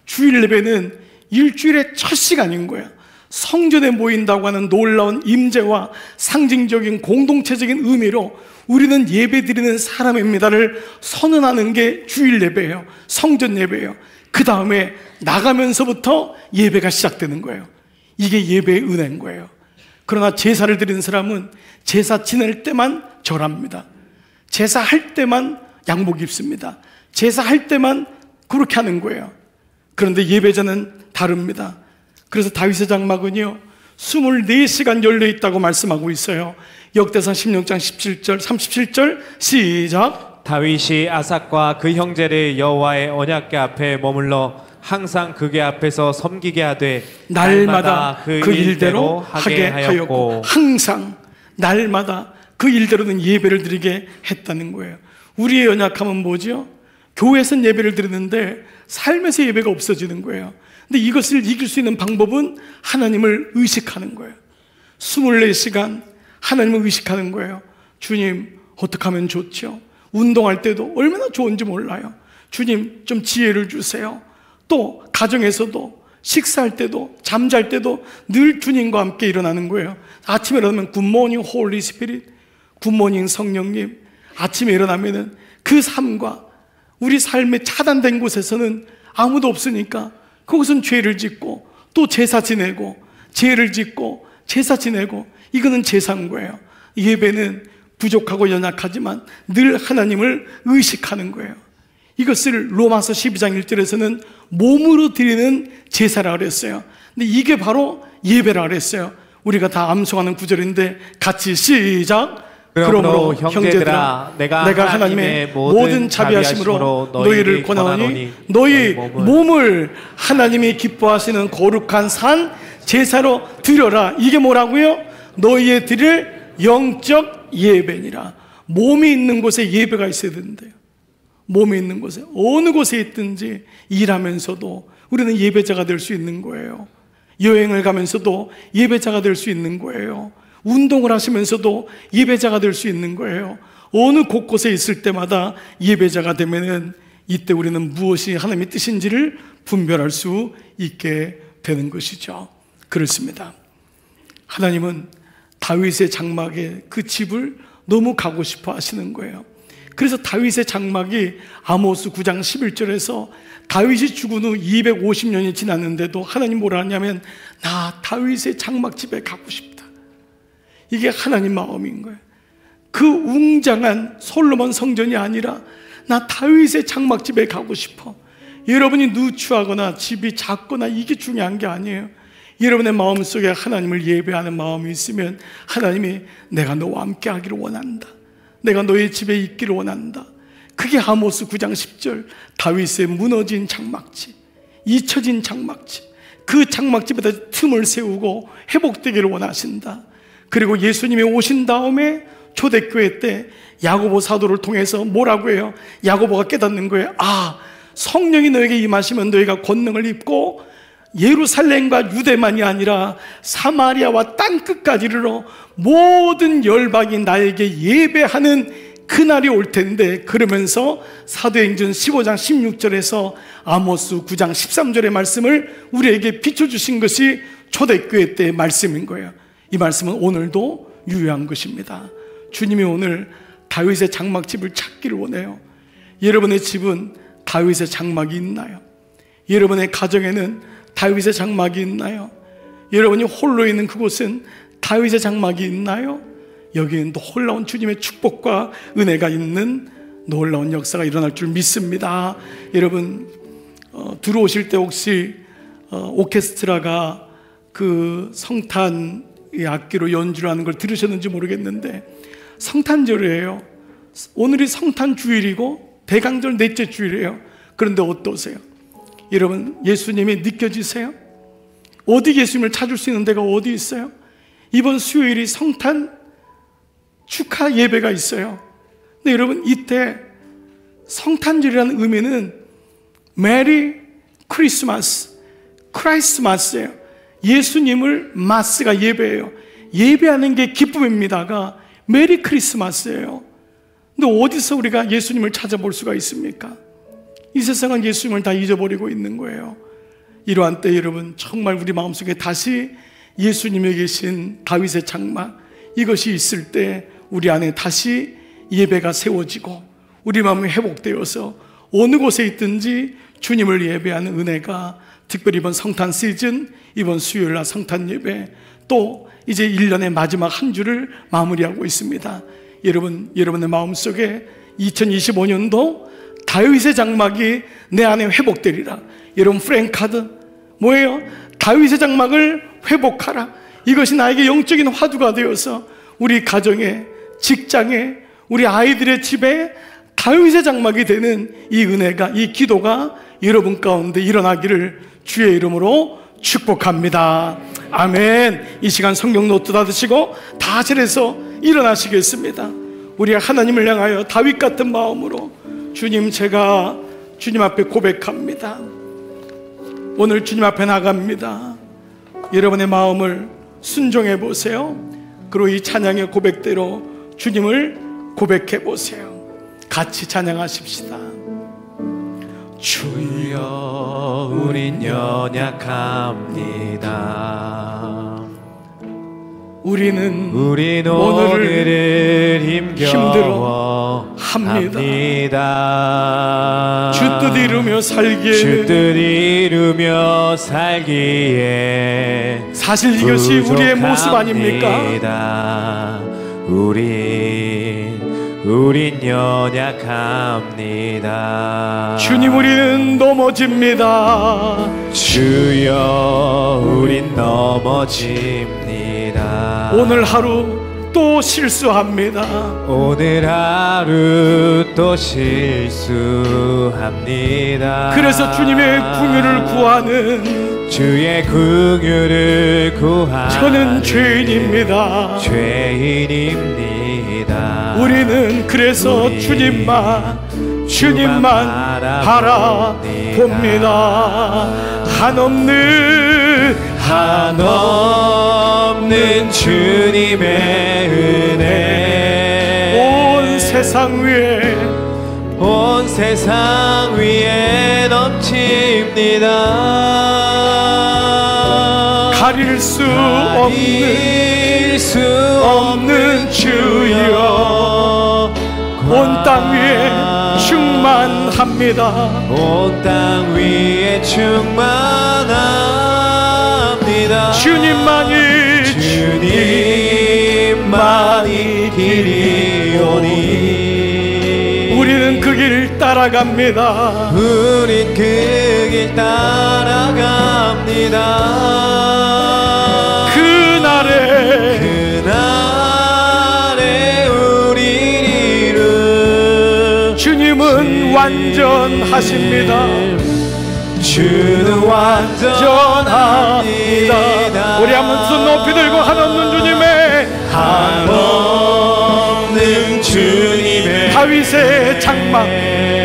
주일 예배는 일주일의 첫 시간인 거예요. 성전에 모인다고 하는 놀라운 임재와 상징적인 공동체적인 의미로 우리는 예배 드리는 사람입니다를 선언하는 게 주일 예배예요. 성전 예배예요. 그 다음에 나가면서부터 예배가 시작되는 거예요. 이게 예배의 은혜인 거예요. 그러나 제사를 드리는 사람은 제사 지낼 때만 절합니다. 제사할 때만 양복 입습니다. 제사할 때만 그렇게 하는 거예요. 그런데 예배자는 다릅니다. 그래서 다윗의 장막은요 24시간 열려있다고 말씀하고 있어요. 역대상 16장 17절 37절 시작. 다윗이 아삭과 그 형제를 여호와의 언약궤 앞에 머물러 항상 그궤 앞에서 섬기게 하되 날마다 그 일대로 하게 하였고, 항상 날마다 그 일대로는 예배를 드리게 했다는 거예요. 우리의 연약함은 뭐죠? 교회에서는 예배를 드리는데 삶에서 예배가 없어지는 거예요. 근데 이것을 이길 수 있는 방법은 하나님을 의식하는 거예요. 24시간 하나님을 의식하는 거예요. 주님 어떻게 하면 좋죠? 운동할 때도 얼마나 좋은지 몰라요. 주님 좀 지혜를 주세요. 또 가정에서도 식사할 때도 잠잘 때도 늘 주님과 함께 일어나는 거예요. 아침에 일어나면 굿모닝 홀리 스피릿, 굿모닝 성령님. 아침에 일어나면은 그 삶과 우리 삶에 차단된 곳에서는 아무도 없으니까 그것은 죄를 짓고 또 제사 지내고 죄를 짓고 제사 지내고 이거는 제사인 거예요. 예배는 부족하고 연약하지만 늘 하나님을 의식하는 거예요. 이것을 로마서 12장 1절에서는 몸으로 드리는 제사라 그랬어요. 근데 이게 바로 예배라 그랬어요. 우리가 다 암송하는 구절인데 같이 시작. 그러므로 형제들아 내가 하나님의 모든 자비하심으로 너희를 권하노니 너희 몸을 하나님이 기뻐하시는 거룩한 산 제사로 드려라. 이게 뭐라고요? 너희의 드릴 영적 예배니라. 몸이 있는 곳에 예배가 있어야 된대요. 몸이 있는 곳에, 어느 곳에 있든지 일하면서도 우리는 예배자가 될 수 있는 거예요. 여행을 가면서도 예배자가 될 수 있는 거예요. 운동을 하시면서도 예배자가 될 수 있는 거예요. 어느 곳곳에 있을 때마다 예배자가 되면은 이때 우리는 무엇이 하나님의 뜻인지를 분별할 수 있게 되는 것이죠. 그렇습니다. 하나님은 다윗의 장막에 그 집을 너무 가고 싶어 하시는 거예요. 그래서 다윗의 장막이 아모스 9장 11절에서 다윗이 죽은 후 250년이 지났는데도 하나님 뭐라 하냐면 나 다윗의 장막집에 가고 싶다. 이게 하나님 마음인 거예요. 그 웅장한 솔로몬 성전이 아니라 나 다윗의 장막집에 가고 싶어. 여러분이 누추하거나 집이 작거나 이게 중요한 게 아니에요. 여러분의 마음속에 하나님을 예배하는 마음이 있으면 하나님이 내가 너와 함께 하기를 원한다. 내가 너의 집에 있기를 원한다. 그게 아모스 9장 10절 다윗의 무너진 장막집, 잊혀진 장막집, 그 장막집에다 틈을 세우고 회복되기를 원하신다. 그리고 예수님이 오신 다음에 초대교회 때 야고보 사도를 통해서 뭐라고 해요? 야고보가 깨닫는 거예요. 아, 성령이 너에게 임하시면 너희가 권능을 입고 예루살렘과 유대만이 아니라 사마리아와 땅끝까지 이르러 모든 열방이 나에게 예배하는 그날이 올 텐데, 그러면서 사도행전 15장 16절에서 아모스 9장 13절의 말씀을 우리에게 비춰주신 것이 초대교회 때의 말씀인 거예요. 이 말씀은 오늘도 유효한 것입니다. 주님이 오늘 다윗의 장막집을 찾기를 원해요. 여러분의 집은 다윗의 장막이 있나요? 여러분의 가정에는 다윗의 장막이 있나요? 여러분이 홀로 있는 그곳은 다윗의 장막이 있나요? 여기는 놀라운 주님의 축복과 은혜가 있는 놀라운 역사가 일어날 줄 믿습니다. 여러분 들어오실 때 혹시 오케스트라가 그 성탄의 악기로 연주를 하는 걸 들으셨는지 모르겠는데 성탄절이에요. 오늘이 성탄 주일이고 대강절 넷째 주일이에요. 그런데 어떠세요? 여러분 예수님이 느껴지세요? 어디 예수님을 찾을 수 있는 데가 어디 있어요? 이번 수요일이 성탄 축하 예배가 있어요. 근데 여러분 이때 성탄절이라는 의미는 메리 크리스마스, 크라이스마스예요. 예수님을 마스가 예배예요. 예배하는 게 기쁨입니다가 메리 크리스마스예요. 근데 어디서 우리가 예수님을 찾아볼 수가 있습니까? 이 세상은 예수님을 다 잊어버리고 있는 거예요. 이러한 때 여러분 정말 우리 마음속에 다시 예수님이 계신 다윗의 장막 이것이 있을 때 우리 안에 다시 예배가 세워지고 우리 마음이 회복되어서 어느 곳에 있든지 주님을 예배하는 은혜가 특별히 이번 성탄 시즌, 이번 수요일날 성탄 예배, 또 이제 1년의 마지막 한 주를 마무리하고 있습니다. 여러분의 마음속에 2025년도 다윗의 장막이 내 안에 회복되리라. 여러분 프랭카드 뭐예요? 다윗의 장막을 회복하라. 이것이 나에게 영적인 화두가 되어서 우리 가정에, 직장에, 우리 아이들의 집에 다윗의 장막이 되는 이 은혜가, 이 기도가 여러분 가운데 일어나기를 주의 이름으로 축복합니다. 아멘. 이 시간 성경 노트 닫으시고 다 차례서 일어나시겠습니다. 우리 하나님을 향하여 다윗 같은 마음으로 주님, 제가 주님 앞에 고백합니다. 오늘 주님 앞에 나갑니다. 여러분의 마음을 순종해 보세요. 그리고 이 찬양의 고백대로 주님을 고백해 보세요. 같이 찬양하십시다. 주여 우린 연약합니다. 우리는 오늘을 힘겨워 합니다. 주 뜻 이루며 살기에 사실 이것이 우리의 모습 아닙니까? 우린 연약합니다. 주님, 우리는 넘어집니다. 주여 우린 넘어집니다. 오늘 하루 또 실수합니다. 오늘 하루 또 실수합니다. 그래서 주님의 긍휼을 구하는 주의 긍휼을 구하는 저는 죄인입니다. 죄인입니다. 우리는 그래서 주님만 바라봅니다. 한없는 주님의 은혜 온 세상 위에 넘칩니다. 가릴 수 없는 주여 온 땅 위에 충만합니다. 온 땅 위에 충만합니다. 주님만이 길이오니 우리는 그 길 따라갑니다. 우린 그 길 따라갑니다. 그날에 우리 이룰 주님은 완전하십니다. 주는 완전합니다. 우리 한번 손 높이 들고 한없는 주님의 다윗의 장막,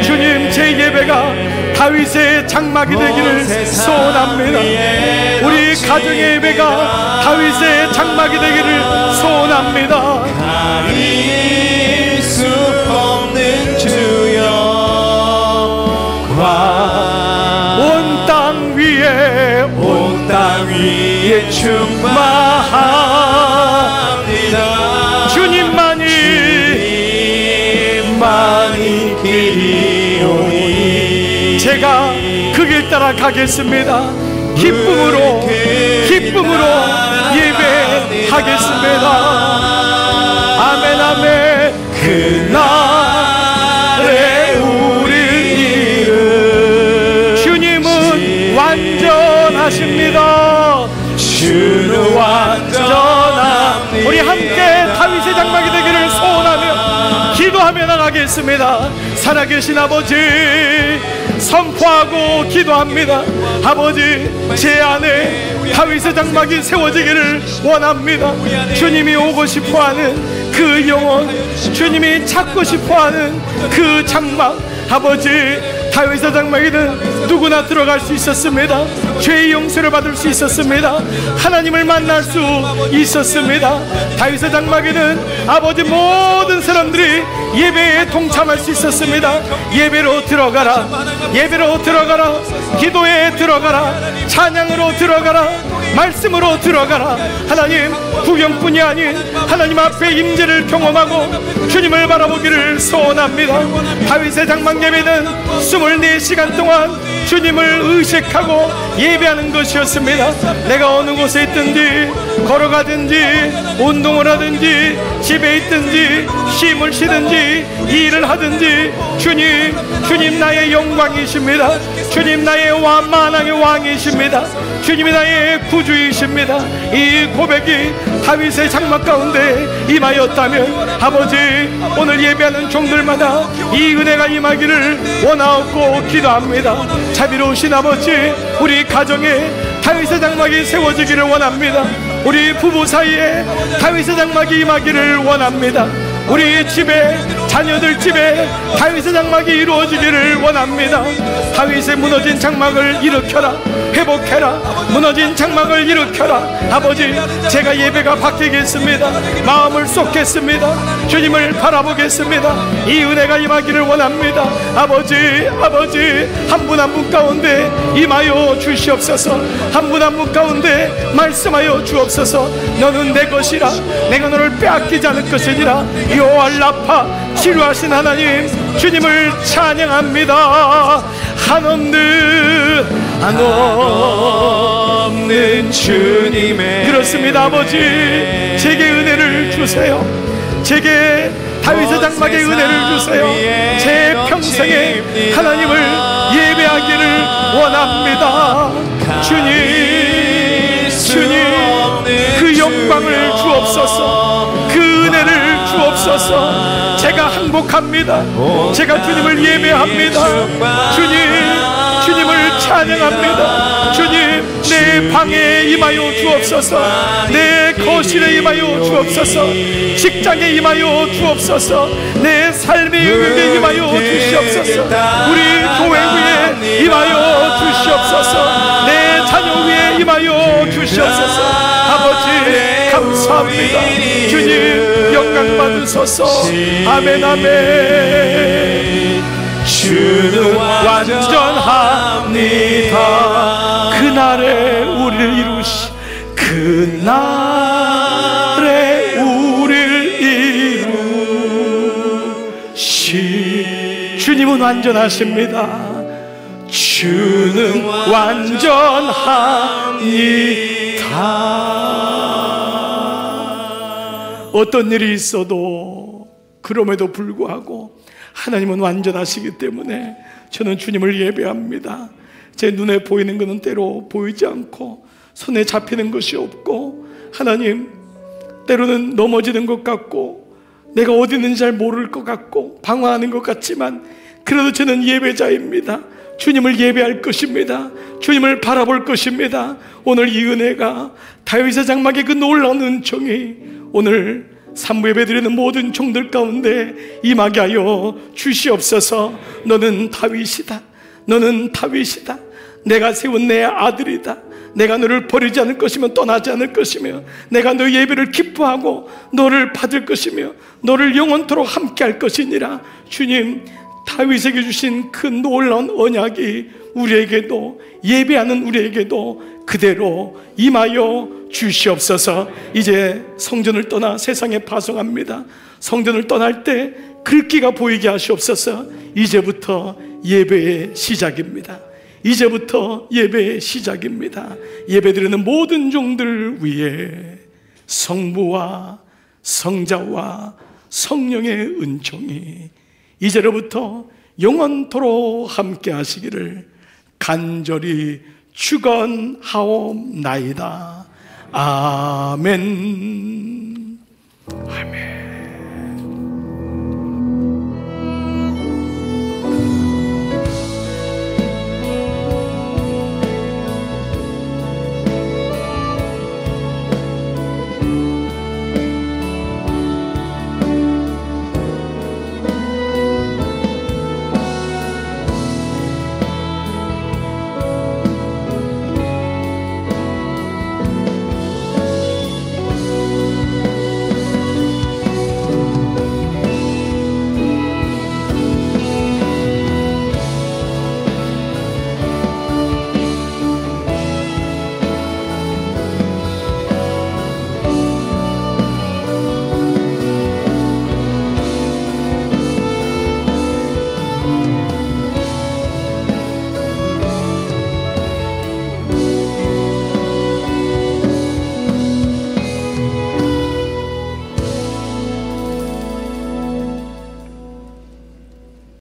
주님 제 예배가 다윗의 장막이 되기를 소원합니다. 우리 가정의 예배가 다윗의 장막이 되기를 소원합니다. 가릴 수 없는 주여 온 땅 위에 충만합니다. 주님만이 길이오니 제가 그 길 따라 가겠습니다. 기쁨으로 예배하겠습니다. 아멘 아멘. 그날에 우리 이름 주님은 완전하십니다. 주는 완전합니다. 우리 함께 다윗의 장막이 되기를 소원하며 기도하며 나가겠습니다. 살아계신 아버지 선포하고 기도합니다. 아버지 제 안에 다윗의 장막이 세워지기를 원합니다. 주님이 오고 싶어하는 그 영혼, 주님이 찾고 싶어하는 그 장막, 아버지 다윗의 장막에는 누구나 들어갈 수 있었습니다. 죄의 용서를 받을 수 있었습니다. 하나님을 만날 수 있었습니다. 다윗의 장막에는 아버지 모든 사람들이 예배에 동참할 수 있었습니다. 예배로 들어가라, 예배로 들어가라, 기도에 들어가라, 찬양으로 들어가라, 말씀으로 들어가라. 하나님 구경뿐이 아닌 하나님 앞에 임재를 경험하고 주님을 바라보기를 소원합니다. 다윗의 장막 예배는 24시간 동안 주님을 의식하고 예배하는 것이었습니다. 내가 어느 곳에 있든지 걸어가든지 운동을 하든지 집에 있든지 쉼을 쉬든지 일을 하든지 주님 나의 영광이십니다. 주님 나의 만왕의 왕이십니다. 주님이 나의 구주이십니다. 이 고백이 다윗의 장막 가운데 임하였다면 아버지 오늘 예배하는 종들마다 이 은혜가 임하기를 원하옵고 기도합니다. 자비로우신 아버지 우리 가정에 다윗의 장막이 세워지기를 원합니다. 우리 부부 사이에 다윗의 장막이 임하기를 원합니다. 우리 집에 자녀들 집에 다윗의 장막이 이루어지기를 원합니다. 다윗의 무너진 장막을 일으켜라, 회복해라. 무너진 장막을 일으켜라. 아버지 제가 예배가 바뀌겠습니다. 마음을 쏟겠습니다. 주님을 바라보겠습니다. 이 은혜가 임하기를 원합니다. 아버지 한 분 한 분 가운데 임하여 주시옵소서. 한 분 한 분 가운데 말씀하여 주옵소서. 너는 내 것이라 내가 너를 빼앗기지 않을 것이니라. 요알라파 치료하신 하나님 주님을 찬양합니다. 한없는 주님의 그렇습니다. 아버지 제게 은혜를 주세요. 제게 다윗의 장막의 은혜를 주세요. 제 평생에 하나님을 예배하기를 원합니다. 주님 그 영광을 주옵소서. 그 은혜를 주옵소서. 제가 항복합니다. 제가 주님을 예배합니다. 주님을 찬양합니다. 주님, 내 방에 임하여 주옵소서. 내 거실에 임하여 주옵소서. 직장에 임하여 주옵소서. 내 삶의 영역에 임하여 주시옵소서. 우리 교회 위에 임하여 주시옵소서. 내 자녀 위에 임하여 주시옵소서. 아버지 감사합니다. 주님 영광 받으소서. 아멘 아멘. 주는 완전합니다. 그날에 우리를 이루시, 그날에 우리를 이루시. 주님은 완전하십니다. 주는 완전합니다. 어떤 일이 있어도 그럼에도 불구하고 하나님은 완전하시기 때문에 저는 주님을 예배합니다. 제 눈에 보이는 것은 때로 보이지 않고 손에 잡히는 것이 없고, 하나님, 때로는 넘어지는 것 같고 내가 어디 있는지 잘 모를 것 같고 방황하는 것 같지만, 그래도 저는 예배자입니다. 주님을 예배할 것입니다. 주님을 바라볼 것입니다. 오늘 이 은혜가 다윗의 장막의 그 놀라운 은총이 오늘 산부 예배 드리는 모든 종들 가운데 임하게 하여 주시옵소서. 너는 다윗이다. 너는 다윗이다. 내가 세운 내 아들이다. 내가 너를 버리지 않을 것이며 떠나지 않을 것이며, 내가 너의 예배를 기뻐하고 너를 받을 것이며 너를 영원토록 함께 할 것이니라. 주님, 다윗에게 주신 그 놀라운 언약이 우리에게도, 예배하는 우리에게도 그대로 임하여 주시옵소서. 이제 성전을 떠나 세상에 파송합니다. 성전을 떠날 때 글귀가 보이게 하시옵소서. 이제부터 예배의 시작입니다. 이제부터 예배의 시작입니다. 예배드리는 모든 종들 위해 성부와 성자와 성령의 은총이 이제로부터 영원토록 함께 하시기를 간절히 축원하옵나이다. 아멘. 아멘.